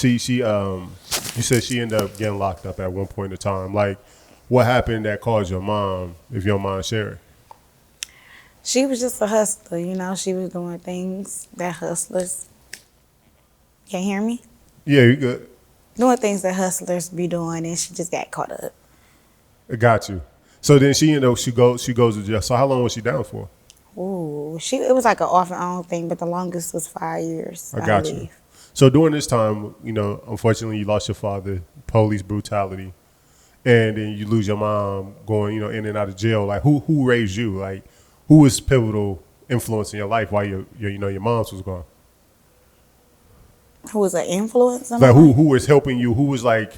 You said she ended up getting locked up at one point in time. Like, what happened that caused your mom, if you don't mind sharing? She was just a hustler, you know. She was doing things that hustlers. Can't hear me? Yeah, you good. Doing things that hustlers be doing, and she just got caught up. I got you. So then she ended up, she goes to jail. So how long was she down for? Ooh, it was like an off and on thing, but the longest was 5 years. I got you. So during this time, you know, unfortunately, you lost your father, police brutality, and then you lose your mom going, you know, in and out of jail. Like, who raised you? Like, who was pivotal influence in your life while your mom's was gone? Who was an influence? Like, who was helping you? Who was like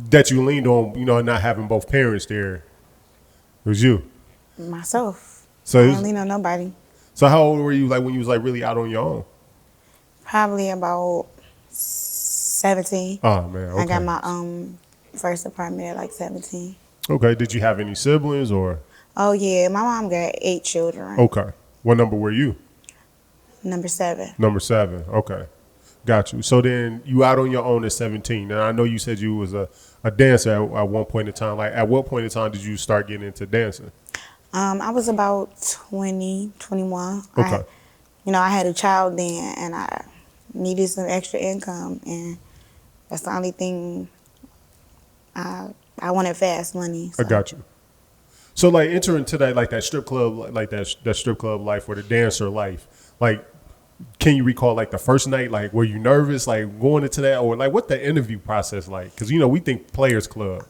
that you leaned on? You know, not having both parents there. It was you. Myself. So I didn't lean on nobody. So how old were you, like, when you was like really out on your own? Probably about 17. Oh man, okay. I got my first apartment at like 17. Okay. Did you have any siblings or? Oh yeah, my mom got 8 children. Okay. What number were you? Number 7. Number 7. Okay. Got you. So then you out on your own at 17. And I know you said you was a dancer at one point in time. Like, at what point in time did you start getting into dancing? I was about 20, 21. Okay. I had a child then, and I needed some extra income, and that's the only thing I wanted, fast money. So. I got you. So like entering to that, like that strip club, like that strip club life or the dancer life, like, can you recall like the first night, like, were you nervous, like going into that, or like what the interview process like? Because, you know, we think Players Club.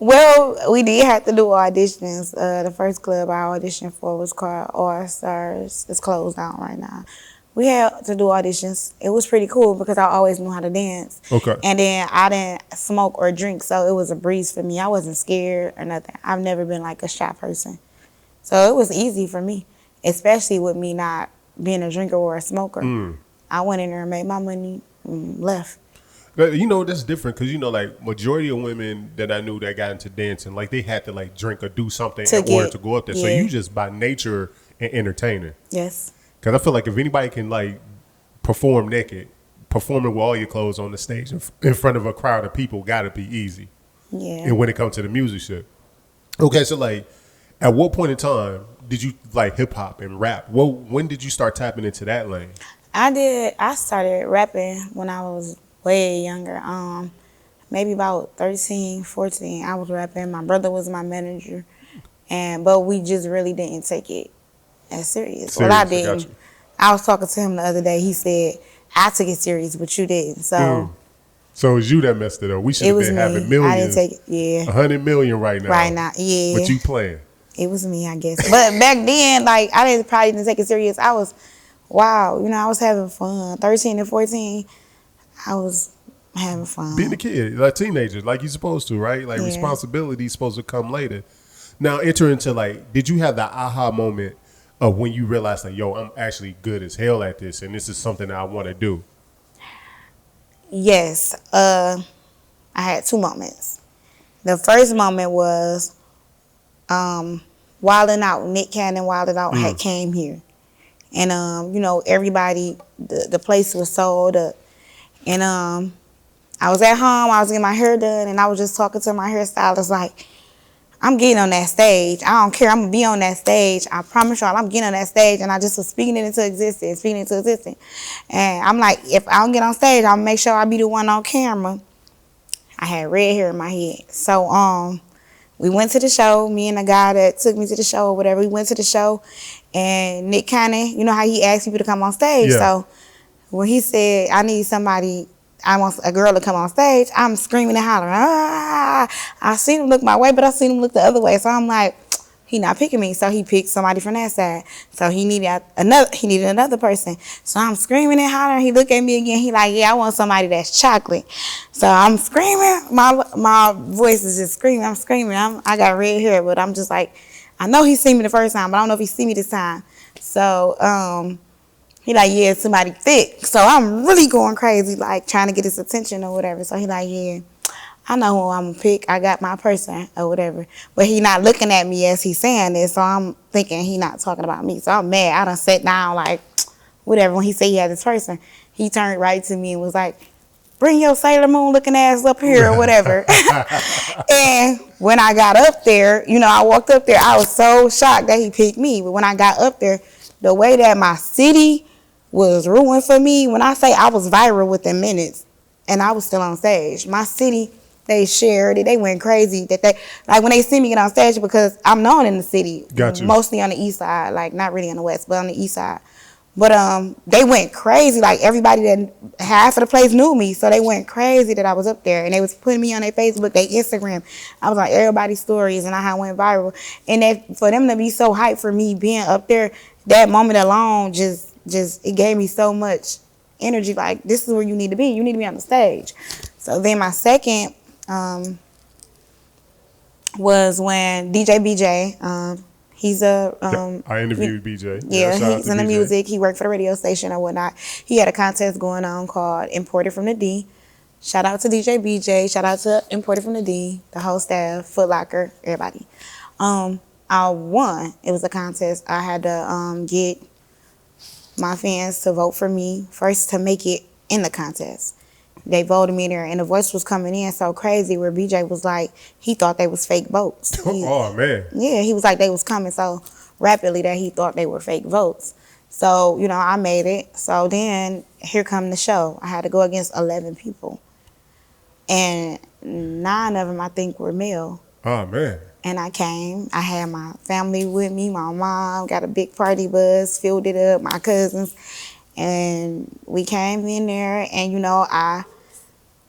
Well, we did have to do auditions. The first club I auditioned for was called All Stars. It's closed down right now. We had to do auditions. It was pretty cool because I always knew how to dance. Okay. And then I didn't smoke or drink, so it was a breeze for me. I wasn't scared or nothing. I've never been like a shy person. So it was easy for me, especially with me not being a drinker or a smoker. I went in there and made my money and left. You know, that's different because, you know, like, majority of women that I knew that got into dancing, like, they had to, like, drink or do something in order to go up there. Yeah. So you just, by nature, an entertainer. Yes. Because I feel like if anybody can, like, perform naked, performing with all your clothes on the stage in front of a crowd of people got to be easy. Yeah. And when it comes to the music shit. Okay, so, like, at what point in time did you like hip-hop and rap? Well, when did you start tapping into that lane? I started rapping when I was way younger. Maybe about 13, 14, I was rapping. My brother was my manager. But we just really didn't take it as serious. Well, I didn't. I was talking to him the other day. He said, I took it serious, but you didn't. So So it was you that messed it up. We should have been having millions. I didn't take it, yeah. 100 million right now. Right now, yeah. But you playing. It was me, I guess. But back then, like, I probably didn't take it serious. I was, I was having fun. 13 and 14, I was having fun. Being a kid, like teenager, like you're supposed to, right? Like, responsibility is supposed to come later. Now, enter into, like, did you have the aha moment of when you realized, like, yo, I'm actually good as hell at this, and this is something that I want to do? Yes. I had 2 moments. The first moment was Wildin' Out. Nick Cannon, Wildin' Out had came here. And, everybody, the place was sold up. And I was at home, I was getting my hair done, and I was just talking to my hairstylist like, I'm getting on that stage. I don't care. I'm going to be on that stage. I promise y'all I'm getting on that stage. And I just was speaking it into existence, And I'm like, if I don't get on stage, I'll make sure I be the one on camera. I had red hair in my head. So we went to the show. Me and the guy that took me to the show or whatever, we went to the show. And Nick Cannon, you know how he asked people to come on stage? Yeah. So when he said, I need somebody, I want a girl to come on stage, I'm screaming and hollering. I seen him look my way, but I seen him look the other way. So I'm like, he not picking me. So he picked somebody from that side. So he needed another person. So I'm screaming and hollering. He looked at me again. He like, yeah, I want somebody that's chocolate. So I'm screaming. My voice is just screaming. I'm screaming. I got red hair, but I'm just like, I know he seen me the first time, but I don't know if he see me this time. So he like, yeah, somebody thick. So I'm really going crazy, like trying to get his attention or whatever. So he like, yeah, I know who I'm gonna pick. I got my person or whatever. But he not looking at me as he's saying this. So I'm thinking he not talking about me. So I'm mad. I done sat down like, whatever. When he said he had this person, he turned right to me and was like, bring your Sailor Moon looking ass up here or whatever. And when I got up there, you know, I walked up there, I was so shocked that he picked me. But when I got up there, the way that my city was ruined for me, when I say I was viral within minutes and I was still on stage, my city, they shared it. They went crazy. That they like when they see me get on stage, because I'm known in the city, mostly on the east side, like not really on the west, but on the east side. But they went crazy. Like everybody, that half of the place knew me, so they went crazy that I was up there, and they was putting me on their Facebook, their Instagram. I was on everybody's stories, and I went viral. And that for them to be so hyped for me being up there, that moment alone, just it gave me so much energy. Like, this is where you need to be. You need to be on the stage. So then my second was when DJ BJ. He's I interviewed BJ. Yeah, he's in the music. He worked for the radio station or whatnot. He had a contest going on called Imported from the D. Shout out to DJ BJ. Shout out to Imported from the D, the whole staff, Foot Locker, everybody. I won. It was a contest. I had to get my fans to vote for me first to make it in the contest. They voted me there, and the voice was coming in so crazy where BJ was like, he thought they was fake votes. Oh, man. Yeah, he was like, they was coming so rapidly that he thought they were fake votes. So, you know, I made it. So then here come the show. I had to go against 11 people. And 9 of them, I think, were male. Oh, man. And I came. I had my family with me. My mom got a big party bus, filled it up, my cousins. And we came in there, and, you know, I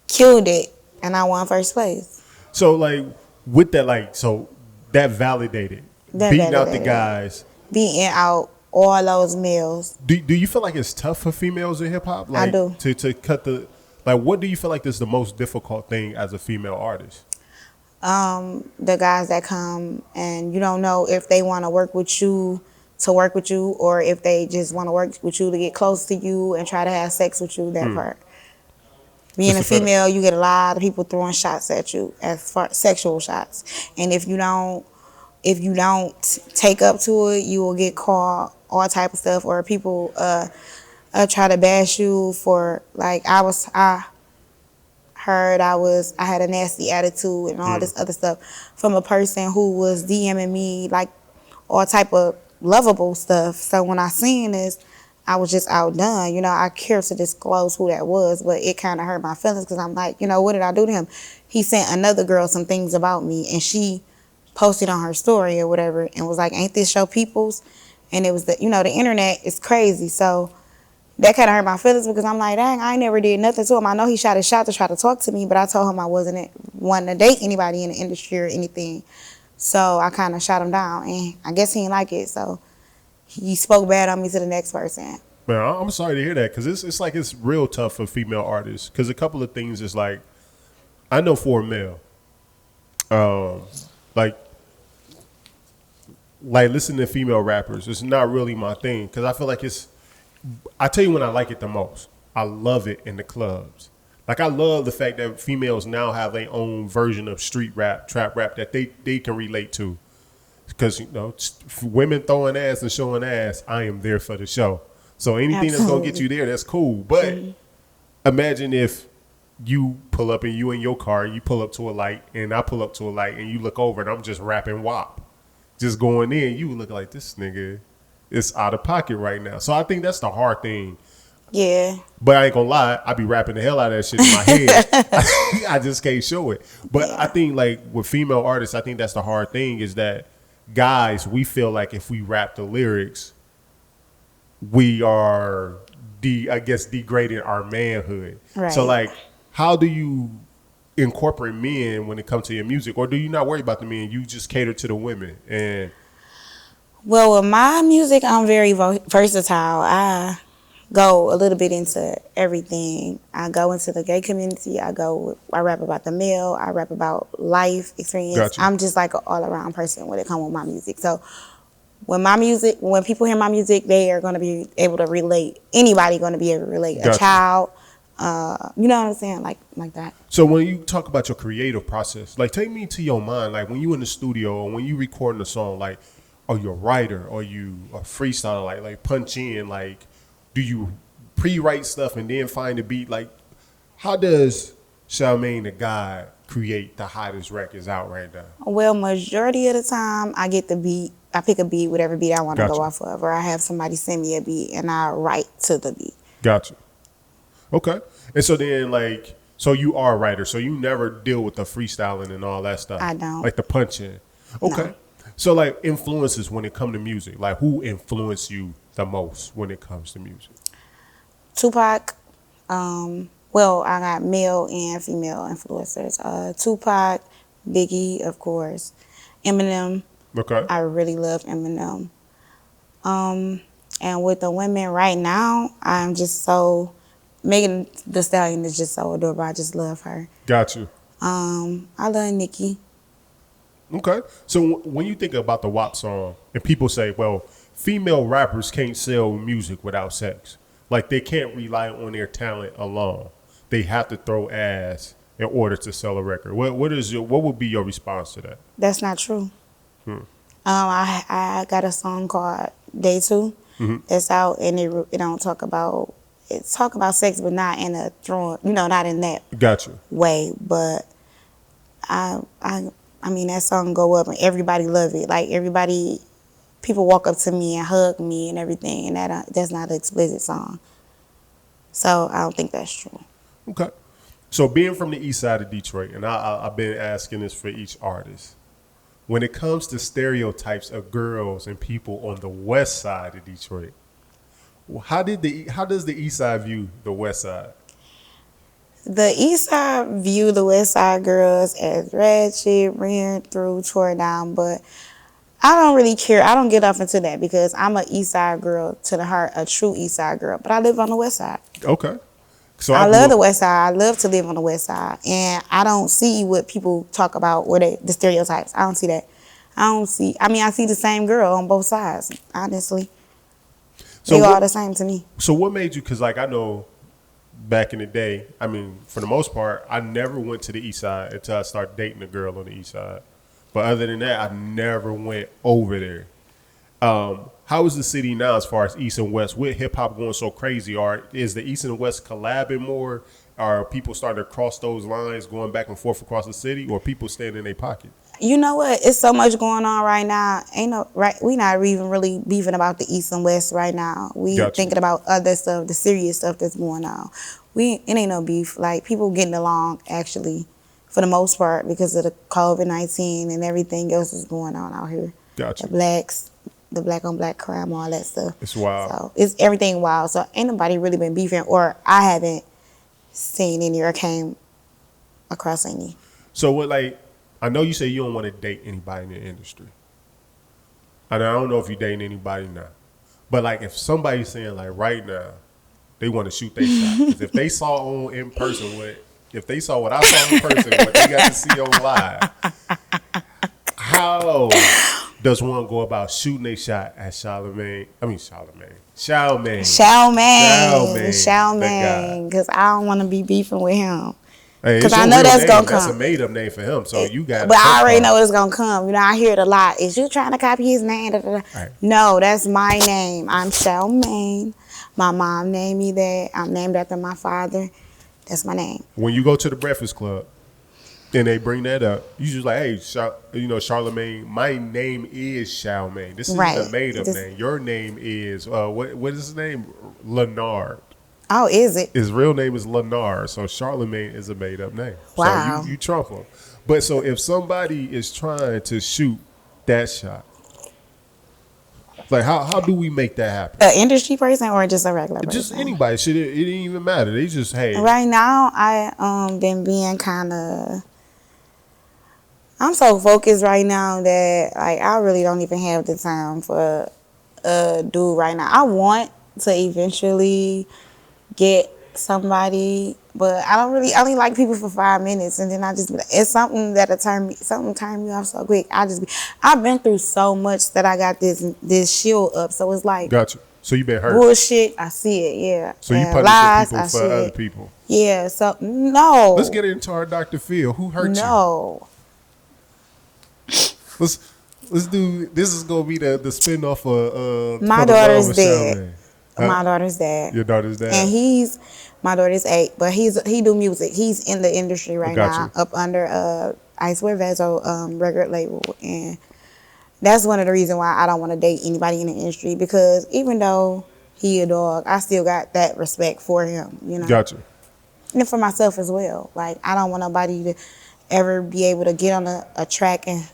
killed it, and I won first place. So, like, with that, like, so that validated. Beating out the guys. Beating out all those males. Do you feel like it's tough for females in hip-hop? Like, I do. To cut the, like, what do you feel like is the most difficult thing as a female artist? The guys that come, and you don't know if they want to work with you, or if they just want to work with you to get close to you and try to have sex with you, that part. Being a female, you get a lot of people throwing shots at you, as far sexual shots. And if you don't take up to it, you will get called all type of stuff, or people try to bash you for, like, I had a nasty attitude and all this other stuff from a person who was DMing me, like, all type of lovable stuff. So when I seen this, I was just outdone. You know, I care to disclose who that was, but it kind of hurt my feelings, because I'm like, you know, what did I do to him? He sent another girl some things about me, and she posted on her story or whatever and was like, ain't this your people's? And it was the, you know, the internet is crazy. So that kind of hurt my feelings, because I'm like, dang, I ain't never did nothing to him. I know he shot his shot to try to talk to me, but I told him I wasn't wanting to date anybody in the industry or anything. So I kind of shot him down, and I guess he didn't like it. So he spoke bad on me to the next person. Man, I'm sorry to hear that, because it's like it's real tough for female artists. Because a couple of things is like, I know for a male, like listening to female rappers, it's not really my thing, because I feel like I tell you when I like it the most. I love it in the clubs. Like, I love the fact that females now have their own version of street rap, trap rap that they can relate to. Because, you know, women throwing ass and showing ass, I am there for the show. So anything that's going to get you there, that's cool. But imagine if you pull up and you in your car, you pull up to a light, and I pull up to a light, and you look over and I'm just rapping WAP. Just going in, you look like, this nigga is out of pocket right now. So I think that's the hard thing. Yeah. But I ain't gonna lie, I be rapping the hell out of that shit in my head. I just can't show it. But I think, like, with female artists, I think that's the hard thing, is that guys, we feel like if we rap the lyrics, we are degrading our manhood. Right. So, like, how do you incorporate men when it comes to your music? Or do you not worry about the men? You just cater to the women? And well, with my music, I'm very versatile. I go a little bit into everything. I go into the gay community. I rap about the male. I rap about life experience. Gotcha. I'm just like an all-around person when it comes with my music. So when people hear my music, they are going to be able to relate. Anybody going to be able to relate. Gotcha. A child, you know what I'm saying? Like that. So when you talk about your creative process, like, take me to your mind. Like, when you in the studio or when you recording a song, like, are you a writer or you a freestyler? Like punch in, like, do you pre-write stuff and then find a beat? Like, how does Chalmaine the God create the hottest records out right now? Well, majority of the time, I get the beat. I pick a beat, whatever beat I want to Gotcha. go off of, or I have somebody send me a beat and I write to the beat. Gotcha. Okay. And so then, like, so you are a writer, so you never deal with the freestyling and all that stuff. I don't. Like the punching. Okay. No. So, like, influences when it comes to music. Like, who influenced you the most when it comes to music? Tupac. Well, I got male and female influencers. Tupac, Biggie, of course. Eminem. Okay. I really love Eminem. And with the women right now, I'm just so... Megan Thee Stallion is just so adorable. I just love her. Got you. I love Nicki. Okay. So when you think about the WAP song, and people say, well, female rappers can't sell music without sex. Like, they can't rely on their talent alone. They have to throw ass in order to sell a record. What would be your response to that? That's not true. I got a song called Day 2 that's out, and it don't talk about... It talk about sex, but not in a throwing, not in that Gotcha. way. But I mean, that song go up and everybody love it. Like people walk up to me and hug me and everything, and that's not an explicit song. So I don't think that's true. Okay. So being from the east side of Detroit, and I've been asking this for each artist, when it comes to stereotypes of girls and people on the west side of Detroit, how does the east side view the west side? The east side view the west side girls as ratchet, ran through, tore down, but I don't really care. I don't get off into that because I'm an east side girl to the heart, a true east side girl, but I live on the west side. Okay. So I love the west side. I love to live on the west side, and I don't see what people talk about the stereotypes. I don't see that. I see the same girl on both sides, honestly. So they all the same to me. So what made you, because like I know back in the day, I mean, for the most part, I never went to the east side until I started dating a girl on the east side. But other than that, I never went over there. How is the city now as far as east and west? With hip hop going so crazy, is the east and west collabing more? Are people starting to cross those lines, going back and forth across the city, or people staying in their pocket? You know what? It's so much going on right now. We not even really beefing about the east and west right now. We thinking about other stuff, the serious stuff that's going on. It ain't no beef. Like, people getting along actually, for the most part, because of the COVID-19 and everything else that's going on out here. Gotcha. The black on black crime, all that stuff. It's wild. So it's everything wild. So ain't nobody really been beefing, or I haven't seen any or came across any. So what, like, I know you say you don't want to date anybody in the industry. And I don't know if you're dating anybody now. But, like, if somebody's saying, like, right now, they want to shoot their shot. 'Cause if they saw in person if they saw what I saw in person, what they got to see on live, how does one go about shooting a shot at Chalmaine? Because I don't want to be beefing with him. Because I know that's going to come. That's a made-up name for him, so you got. But I already know it's going to come. I hear it a lot. Is you trying to copy his name? Da, da, da. Right. No, that's my name. I'm Chalmaine. My mom named me that. I'm named after my father. That's my name. When you go to the Breakfast Club and they bring that up, you just like, hey, Charlamagne, my name is Chalmaine. This is a made-up name. Your name is, what is his name? Leonard. Oh, is it? His real name is Leonard, so Charlamagne is a made-up name. Wow. So you trump him. But so if somebody is trying to shoot that shot, like how do we make that happen? An industry person or just a regular person? Just anybody. It didn't even matter. They just, hey. Right now, I been being kind of... I'm so focused right now that I really don't even have the time for a dude right now. I want to eventually get somebody, but I only like people for 5 minutes, and then I just be like, it's something that'll turn me off so quick. I've been through so much that I got this shield up, so it's like, gotcha. So you been hurt. Bullshit, I see it, yeah. So you punish people for other people. Yeah, so no. Let's get into our Dr. Phil. Who hurt you? No. Let's do, this is gonna be the spinoff of My daughter's dead. My daughter's dad. Your daughter's dad. And my daughter's 8, but he do music. He's in the industry right now, up under Icewear Vezo record label, and that's one of the reasons why I don't want to date anybody in the industry, because even though he a dog, I still got that respect for him, you know. Gotcha. And for myself as well. Like, I don't want nobody to ever be able to get on a track and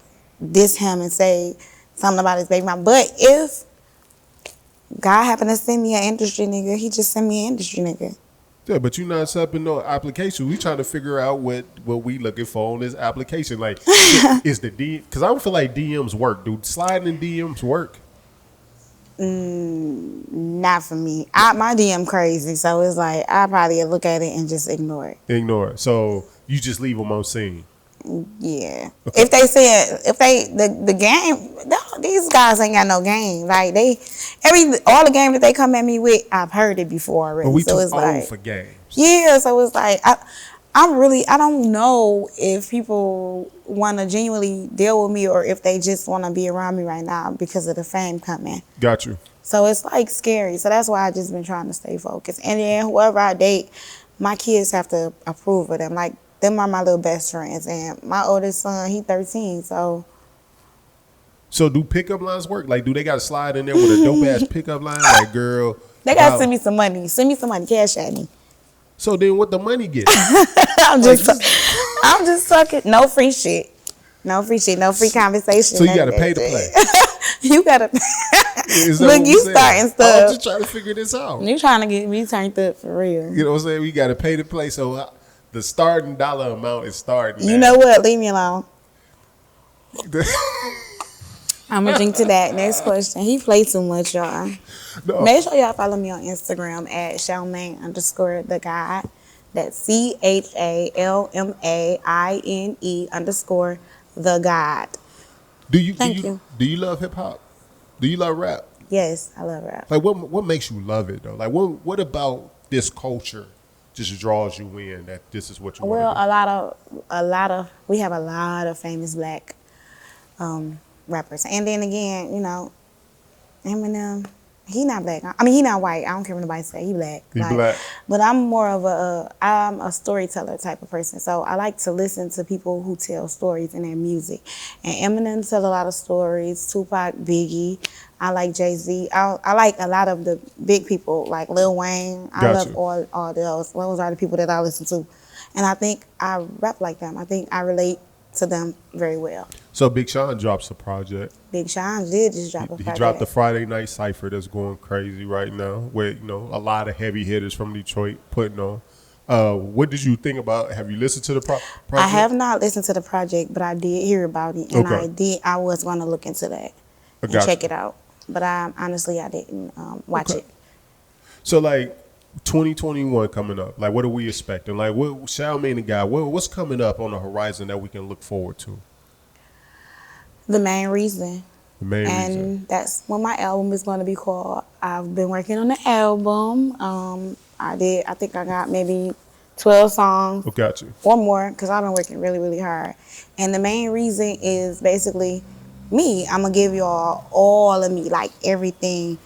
diss him and say something about his baby mom. But if God happened to send me an industry nigga, he just sent me an industry nigga. Yeah, but you're not accepting no application. We trying to figure out what we looking for on this application. Like, is the D? Because I don't feel like DMs work, dude. Sliding in DMs work. Not for me. My DM crazy, so it's like I probably look at it and just ignore it. Ignore it. So you just leave them on scene. Yeah. Okay. If they said, the game, these guys ain't got no game. Like, all the game that they come at me with, I've heard it before already. But we so too it's old like, for games. Yeah, so it's like I don't know if people want to genuinely deal with me or if they just want to be around me right now because of the fame coming. Got you. So it's like scary. So that's why I just been trying to stay focused. And then whoever I date, my kids have to approve of them. Like, them are my little best friends. And my oldest son, he 13, so. So do pickup lines work? Like, do they got to slide in there with a dope-ass pickup line? Like, girl. They got to send me some money. Send me some money. Cash at me. So then what the money get? I'm just talking. No free shit. No free shit. No free conversation. So you got to pay to play. You got to. Look, you starting stuff. I'm just trying to figure this out. You trying to get me turned up for real. You know what I'm saying? We got to pay to play. So the starting dollar amount is starting. You know what? Leave me alone. I'm going to drink to that. Next question. He played too much, y'all. No. Make sure y'all follow me on Instagram at Chalmaine _ the guide. That's CHALMAINE _ the guide. Thank you. Do you love hip hop? Do you love rap? Yes, I love rap. Like, what makes you love it though? Like, what about this culture just draws you in that this is what you want to do? Well, we have a lot of famous black rappers. And then again, you know, Eminem, he not black. I mean, he not white. I don't care what nobody say. He black. He black. But I'm more of I'm a storyteller type of person. So I like to listen to people who tell stories in their music. And Eminem tell a lot of stories. Tupac, Biggie. I like Jay-Z. I like a lot of the big people, like Lil Wayne. I love all those. Those are the people that I listen to. And I think I rap like them. I think I relate to them very well. So Big Sean drops a project. Big Sean did just drop a project. He dropped the Friday Night Cypher that's going crazy right now, where, you know, a lot of heavy hitters from Detroit putting on. What did you think about? Have you listened to the project? I have not listened to the project, but I did hear about it, and I was going to look into that and check it out. But honestly, I didn't watch it. So, like, 2021 coming up, like, what are we expecting? Like, what Chalmaine the guy, what's coming up on the horizon that we can look forward to? The main reason. And that's what my album is going to be called. I've been working on the album. I think I got maybe 12 songs. Oh, got you. Or more, because I've been working really, really hard. And the main reason is basically me. I'm going to give y'all all of me, like everything